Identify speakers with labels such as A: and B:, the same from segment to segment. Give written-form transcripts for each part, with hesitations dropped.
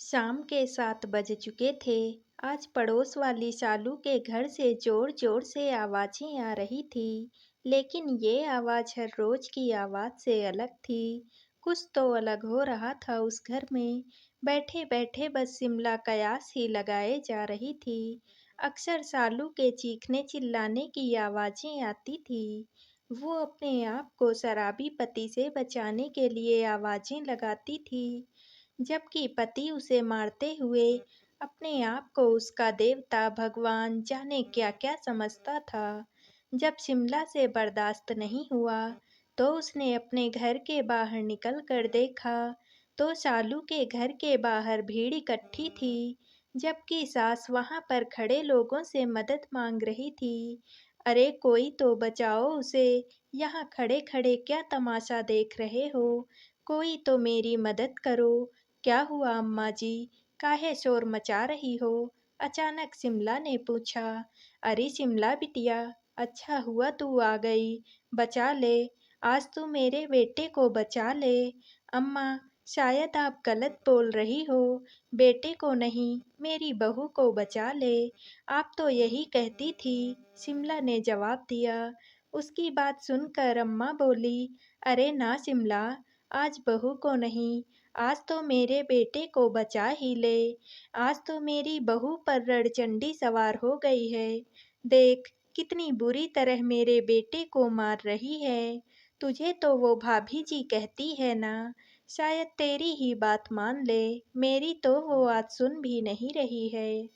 A: शाम के 7 बज चुके थे। आज पड़ोस वाली शालू के घर से जोर-जोर से आवाज़ें आ रही थी, लेकिन ये आवाज़ हर रोज़ की आवाज़ से अलग थी। कुछ तो अलग हो रहा था उस घर में। बैठे-बैठे बस शिमला कयास ही लगाए जा रही थी। अक्सर शालू के चीखने-चिल्लाने की आवाज़ें आती थी। वो अपने आप को शराबी पति से बचाने के लिए आवाज़ें लगाती थी। जबकि पति उसे मारते हुए अपने आप को उसका देवता भगवान जाने क्या-क्या समझता था। जब शिमला से बर्दाश्त नहीं हुआ, तो उसने अपने घर के बाहर निकल कर देखा, तो शालू के घर के बाहर भीड़ इकट्ठी थी, जबकि सास वहां पर खड़े लोगों से मदद मांग रही थी। अरे कोई तो बचाओ उसे, यहाँ खड़े-खड़े क्या तमाशा देख रहे हो? कोई तो मेरी मदद करो। क्या हुआ अम्मा जी? काहे शोर मचा रही हो? अचानक शिमला ने पूछा। अरे शिमला बिटिया, अच्छा हुआ तू आ गई। बचा ले, आज तू मेरे बेटे को बचा ले। अम्मा, शायद आप गलत बोल रही हो। बेटे को नहीं, मेरी बहू को बचा ले। आप तो यही कहती थी, शिमला ने जवाब दिया। उसकी बात सुनकर अम्मा बोली, अरे ना शिमला, आज बहू को नहीं, आज तो मेरे बेटे को बचा ही ले। आज तो मेरी बहू पर रणचंडी सवार हो गई है। देख, कितनी बुरी तरह मेरे बेटे को मार रही है। तुझे तो वो भाभी जी कहती है ना, शायद तेरी ही बात मान ले। मेरी तो वो आज सुन भी नहीं रही है।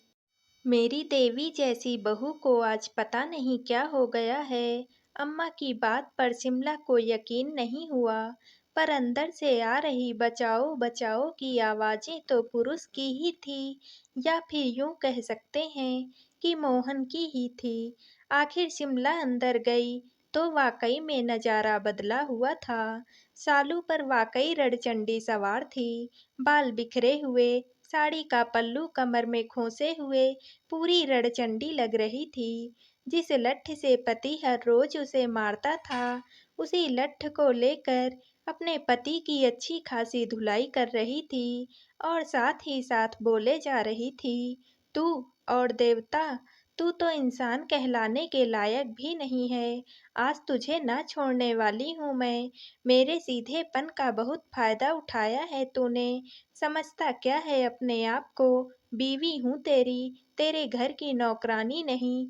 A: मेरी देवी जैसी बहू को आज पता नहीं क्या हो गया है। अम्मा की बात पर शिमला को यकीन नहीं हुआ, पर अंदर से आ रही बचाओ बचाओ की आवाजें तो पुरुष की ही थी, या फिर यूं कह सकते हैं कि मोहन की ही थी। आखिर शिमला अंदर गई तो वाकई में नजारा बदला हुआ था। सालू पर वाकई रणचंडी सवार थी। बाल बिखरे हुए, साड़ी का पल्लू कमर में खोसे हुए, पूरी रणचंडी लग रही थी। जिस लठ से पति हर रोज उसे मारता था, उसी लठ को लेकर अपने पति की अच्छी खासी धुलाई कर रही थी और साथ ही साथ बोले जा रही थी, तू और देवता, तू तो इंसान कहलाने के लायक भी नहीं है। आज तुझे ना छोड़ने वाली हूँ मैं। मेरे सीधेपन का बहुत फायदा उठाया है तूने। समझता क्या है अपने आप को? बीवी हूँ तेरी, तेरे घर की नौकरानी नहीं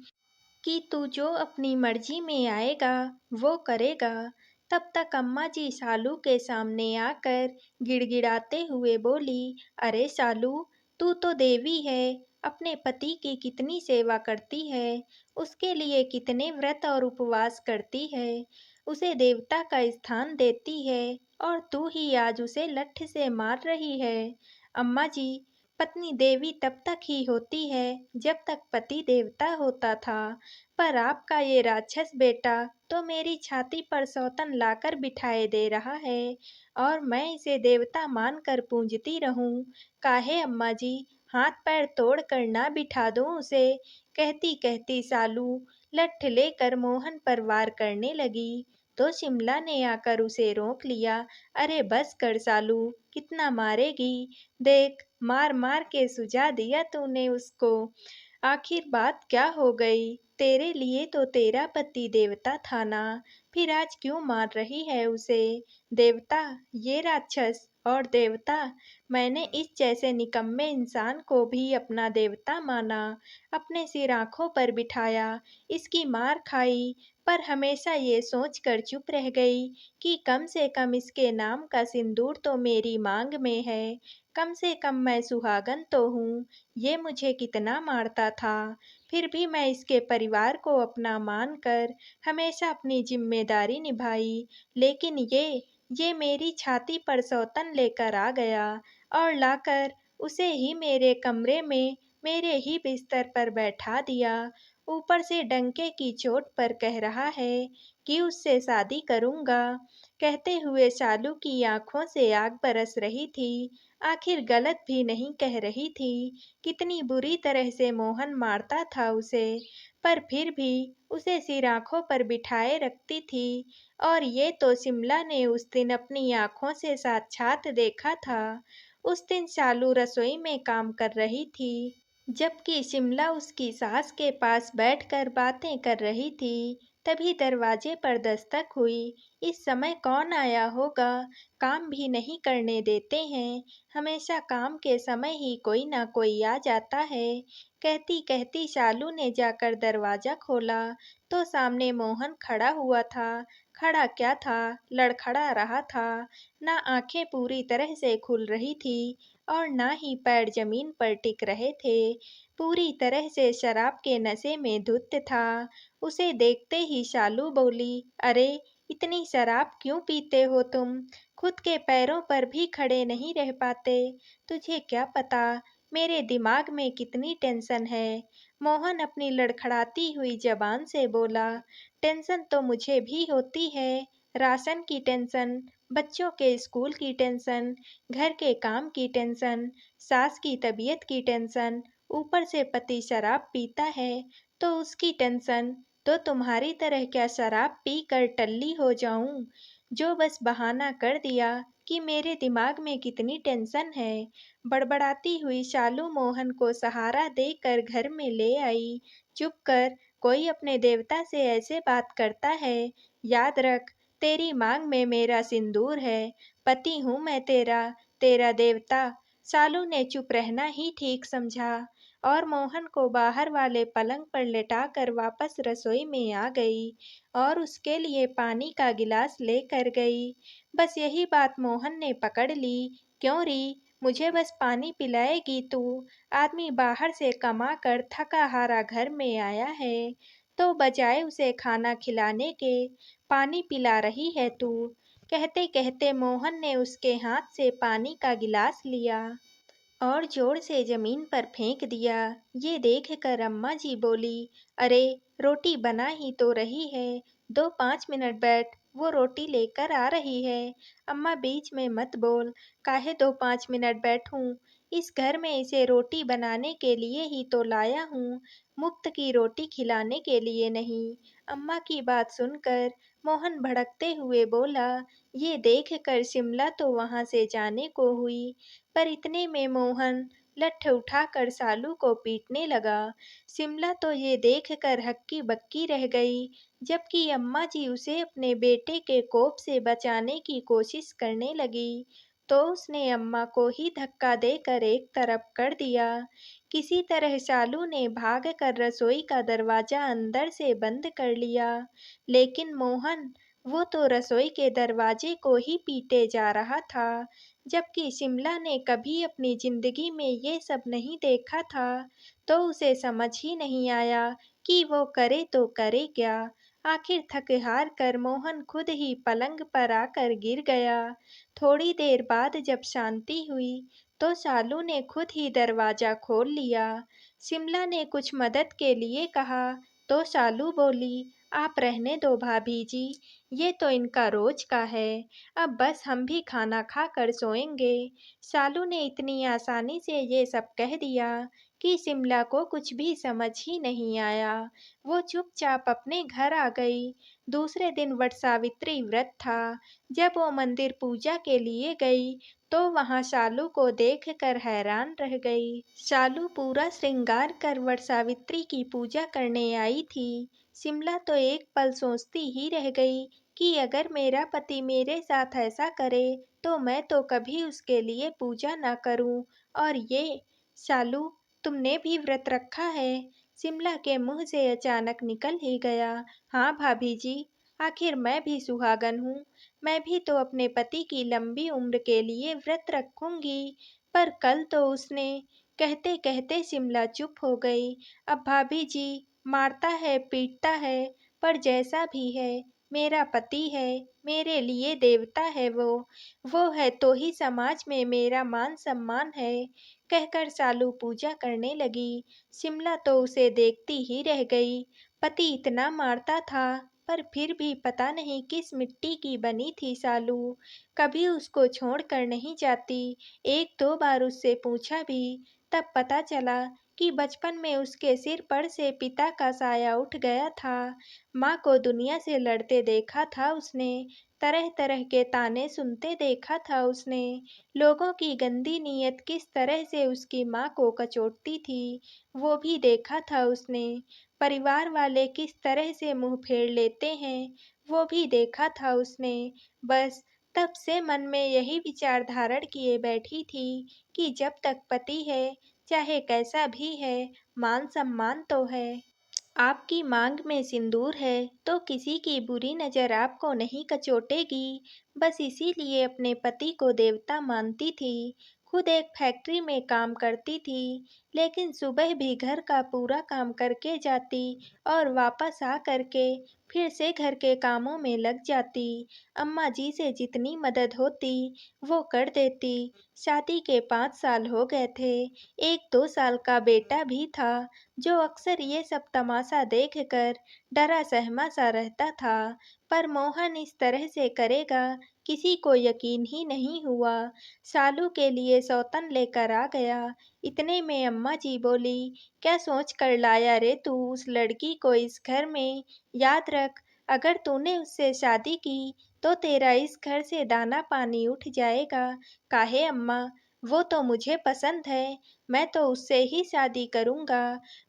A: कि तू जो अपनी मर्जी में आएगा वो करेगा। तब तक अम्मा जी शालू के सामने आकर गिड़गिड़ाते हुए बोली, अरे शालू, तू तो देवी है, अपने पति की कितनी सेवा करती है, उसके लिए कितने व्रत और उपवास करती है, उसे देवता का स्थान देती है, और तू ही आज उसे लठ से मार रही है। अम्मा जी, पत्नी देवी तब तक ही होती है जब तक पति देवता होता था, पर आपका ये राक्षस बेटा तो मेरी छाती पर सौतन लाकर बिठाए दे रहा है, और मैं इसे देवता मानकर पूजती रहूं। काहे अम्मा जी, हाथ पैर तोड़ कर ना बिठा दूं उसे? कहती कहती सालू लठ लेकर मोहन पर वार करने लगी, तो शिमला ने आकर उसे रोक लिया। अरे बस कर सालू, कितना मारेगी? देख, मार मार के सुझा दिया तूने उसको। आखिर बात क्या हो गई? तेरे लिए तो तेरा पति देवता था ना, फिर आज क्यों मार रही है उसे? देवता, ये राक्षस और देवता, मैंने इस जैसे निकम्मे इंसान को भी अपना देवता माना, अपने सिर आंखों पर बिठाया, इसकी मार खाई, पर हमेशा ये सोचकर चुप रह गई कि कम से कम इसके नाम का सिंदूर तो मेरी मांग में है, कम से कम मैं सुहागन तो हूँ। ये मुझे कितना मारता था, फिर भी मैं इसके परिवार को अपना मानकर हमेशा अपनी जिम्मेदारी निभाई, लेकिन ये मेरी छाती पर सौतन लेकर आ गया और लाकर उसे ही मेरे कमरे में मेरे ही बिस्तर पर बैठा दिया। ऊपर से डंके की चोट पर कह रहा है कि उससे शादी करूंगा। कहते हुए शालू की आंखों से आग बरस रही थी। आखिर गलत भी नहीं कह रही थी। कितनी बुरी तरह से मोहन मारता था उसे, पर फिर भी उसे सिर आंखों पर बिठाए रखती थी, और ये तो शिमला ने उस दिन अपनी आंखों से साक्षात देखा था। उस दिन शालू रसोई में काम कर रही थी, जबकि शिमला उसकी सास के पास बैठकर बातें कर रही थी। तभी दरवाजे पर दस्तक हुई। इस समय कौन आया होगा? काम भी नहीं करने देते हैं। हमेशा काम के समय ही कोई ना कोई आ जाता है। कहती कहती शालू ने जाकर दरवाजा खोला तो सामने मोहन खड़ा हुआ था। खड़ा क्या था, लड़खड़ा रहा था। ना आंखें पूरी तरह से खुल रही थी और ना ही पैर जमीन पर टिक रहे थे। पूरी तरह से शराब के नशे में धुत था। उसे देखते ही शालू बोली, अरे इतनी शराब क्यों पीते हो तुम? खुद के पैरों पर भी खड़े नहीं रह पाते। तुझे क्या पता मेरे दिमाग में कितनी टेंशन है। मोहन अपनी लड़खड़ाती हुई जबान से बोला, टेंशन तो मुझे भी होती है। राशन की टेंशन, बच्चों के स्कूल की टेंशन, घर के काम की टेंशन, सास की तबीयत की टेंशन, ऊपर से पति शराब पीता है तो उसकी टेंशन। तो तुम्हारी तरह क्या शराब पी कर टल्ली हो जाऊं, जो बस बहाना कर दिया कि मेरे दिमाग में कितनी टेंशन है। बड़बड़ाती हुई शालू मोहन को सहारा देकर घर में ले आई। चुप कर, कोई अपने देवता से ऐसे बात करता है? याद रख, तेरी मांग में मेरा सिंदूर है। पति हूँ मैं तेरा, तेरा देवता। शालू ने चुप रहना ही ठीक समझा और मोहन को बाहर वाले पलंग पर लेटाकर वापस रसोई में आ गई और उसके लिए पानी का गिलास लेकर गई। बस यही बात मोहन ने पकड़ ली। क्यों री, मुझे बस पानी पिलाएगी तू? आदमी बाहर से कमा कर थका हारा घर में आया है तो बजाय उसे खाना खिलाने के पानी पिला रही है तू। कहते कहते मोहन ने उसके हाथ से पानी का गिलास लिया और जोर से जमीन पर फेंक दिया। ये देखकर अम्मा जी बोली, अरे रोटी बना ही तो रही है, दो 5 मिनट बैठ, वो रोटी लेकर आ रही है। अम्मा बीच में मत बोल, काहे दो 5 मिनट बैठूं? इस घर में इसे रोटी बनाने के लिए ही तो लाया हूँ, मुफ्त की रोटी खिलाने के लिए नहीं। अम्मा की बात सुनकर मोहन भड़कते हुए बोला। ये देखकर शिमला तो वहां से जाने को हुई, पर इतने में मोहन लठ उठाकर सालू को पीटने लगा। शिमला तो ये देखकर हक्की बक्की रह गई, जबकि अम्मा जी उसे अपने बेटे के कोप से बचाने की कोशिश करने लगी तो उसने अम्मा को ही धक्का देकर एक तरफ कर दिया। किसी तरह सालू ने भागकर रसोई का दरवाजा अंदर से बंद कर लिया, लेकिन मोहन, वो तो रसोई के दरवाजे को ही पीटे जा रहा था, जबकि शिमला ने कभी अपनी जिंदगी में ये सब नहीं देखा था। तो उसे समझ ही नहीं आया कि वो करे तो करे क्या। आखिर थक हार कर मोहन खुद ही पलंग पर आकर गिर गया। थोड़ी देर बाद जब शांति हुई तो शालू ने खुद ही दरवाजा खोल लिया। शिमला ने कुछ मदद के लिए कहा तो शालू बोली, आप रहने दो भाभी जी, ये तो इनका रोज का है। अब बस हम भी खाना खाकर सोएंगे। शालू ने इतनी आसानी से ये सब कह दिया कि शिमला को कुछ भी समझ ही नहीं आया। वो चुपचाप अपने घर आ गई। दूसरे दिन वट सावित्री व्रत था। जब वो मंदिर पूजा के लिए गई तो वहां शालू को देखकर हैरान रह गई। शालू पूरा श्रृंगार कर वट सावित्री की पूजा करने आई थी। शिमला तो एक पल सोचती ही रह गई कि अगर मेरा पति मेरे साथ ऐसा करे तो मैं तो कभी उसके लिए पूजा ना करूं। और ये, शालू, तुमने भी व्रत रखा है? शिमला के मुंह से अचानक निकल ही गया, हाँ भाभी जी, आखिर मैं भी सुहागन हूँ। मैं भी तो अपने पति की लंबी उम्र के लिए व्रत रखूंगी। पर कल तो उसने, कहते कहते शिमला चुप हो गई। अब भाभी जी, मारता है पीटता है, पर जैसा भी है मेरा पति है, मेरे लिए देवता है वो है तो ही समाज में मेरा मान सम्मान है। कहकर शालू पूजा करने लगी। शिमला तो उसे देखती ही रह गई। पति इतना मारता था, पर फिर भी पता नहीं किस मिट्टी की बनी थी शालू, कभी उसको छोड़ कर नहीं जाती। एक दो बार उससे पूछा भी, तब पता चला कि बचपन में उसके सिर पर से पिता का साया उठ गया था। माँ को दुनिया से लड़ते देखा था उसने, तरह-तरह के ताने सुनते देखा था उसने, लोगों की गंदी नीयत किस तरह से उसकी माँ को कचोटती थी, वो भी देखा था उसने। परिवार वाले किस तरह से मुँह फेर लेते हैं, वो भी देखा था उसने। बस तब से मन में यही विचार धारण किए बैठी थी कि जब तक पति है, चाहे कैसा भी है, मान-सम्मान तो है। आपकी मांग में सिंदूर है तो किसी की बुरी नज़र आपको नहीं कचोटेगी। बस इसीलिए अपने पति को देवता मानती थी। खुद एक फैक्ट्री में काम करती थी, लेकिन सुबह भी घर का पूरा काम करके जाती और वापस आ करके फिर से घर के कामों में लग जाती। अम्मा जी से जितनी मदद होती वो कर देती। शादी के 5 साल हो गए थे। 1-2 साल का बेटा भी था, जो अक्सर ये सब तमाशा देखकर डरा सहमा सा रहता था। पर मोहन इस तरह से करेगा, किसी को यकीन ही नहीं हुआ। सालू के लिए सौतन लेकर आ गया। इतने में अम्मा जी बोली, क्या सोच कर लाया रे तू उस लड़की को इस घर में? याद रख, अगर तूने उससे शादी की तो तेरा इस घर से दाना पानी उठ जाएगा। काहे अम्मा, वो तो मुझे पसंद है, मैं तो उससे ही शादी करूँगा।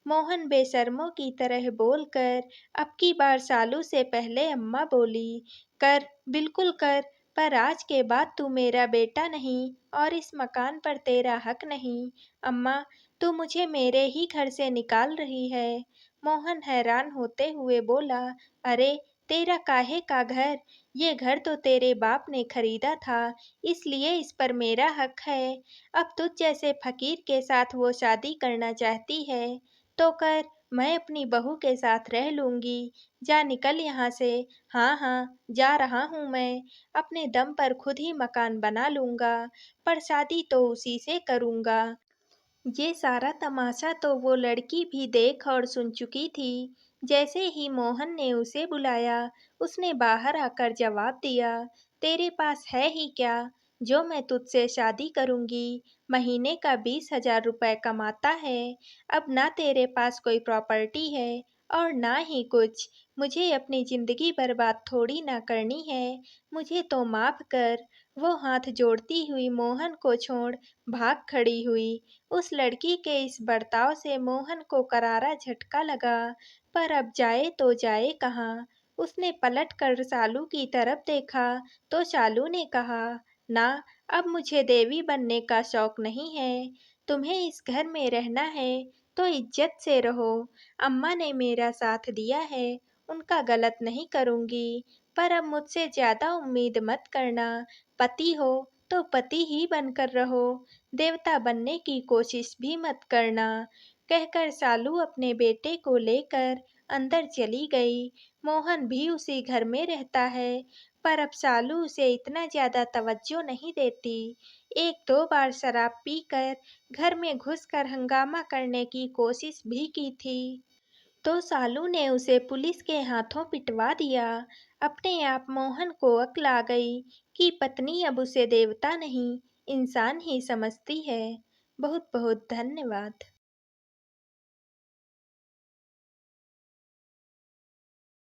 A: मोहन बेशर्मों की तरह बोलकर अब की बार सालू से पहले अम्मा बोली, कर, बिल्कुल कर, पर आज के बाद तू मेरा बेटा नहीं और इस मकान पर तेरा हक नहीं। अम्मा, तू मुझे मेरे ही घर से निकाल रही है। मोहन हैरान होते हुए बोला, अरे तेरा काहे का घर? ये घर तो तेरे बाप ने खरीदा था, इसलिए इस पर मेरा हक है। अब तुझ जैसे फकीर के साथ वो शादी करना चाहती है तो कर, मैं अपनी बहू के साथ रह लूँगी। जा निकल यहाँ से। हाँ, हाँ, जा रहा हूँ मैं। अपने दम पर खुद ही मकान बना लूँगा, पर शादी तो उसी से करूँगा। ये सारा तमाशा तो वो लड़की भी देख और सुन चुकी थी। जैसे ही मोहन ने उसे बुलाया, उसने बाहर आकर जवाब दिया, तेरे पास है ही क्या, जो मैं तुझसे शादी करूँगी? महीने का 20,000 रुपए कमाता है। अब ना तेरे पास कोई प्रॉपर्टी है और ना ही कुछ। मुझे अपनी ज़िंदगी बर्बाद थोड़ी ना करनी है। मुझे तो माफ़ कर। वो हाथ जोड़ती हुई मोहन को छोड़ भाग खड़ी हुई। उस लड़की के इस बर्ताव से मोहन को करारा झटका लगा, पर अब जाए तो जाए कहाँ? उसने पलट कर शालू की तरफ देखा तो शालू ने कहा, ना, अब मुझे देवी बनने का शौक नहीं है। तुम्हें इस घर में रहना है तो इज्जत से रहो। अम्मा ने मेरा साथ दिया है, उनका गलत नहीं करूँगी, पर अब मुझसे ज़्यादा उम्मीद मत करना। पति हो तो पति ही बनकर रहो, देवता बनने की कोशिश भी मत करना। कहकर शालू अपने बेटे को लेकर अंदर चली गई। मोहन भी उसी घर में रहता है, पर अब शालू उसे इतना ज़्यादा तवज्जो नहीं देती। 1-2 बार शराब पीकर घर में घुसकर हंगामा करने की कोशिश भी की थी। तो सालू ने उसे पुलिस के हाथों पिटवा दिया। अपने आप मोहन को अक्ल आ गई कि पत्नी अब उसे देवता नहीं, इंसान ही समझती है। बहुत बहुत धन्यवाद।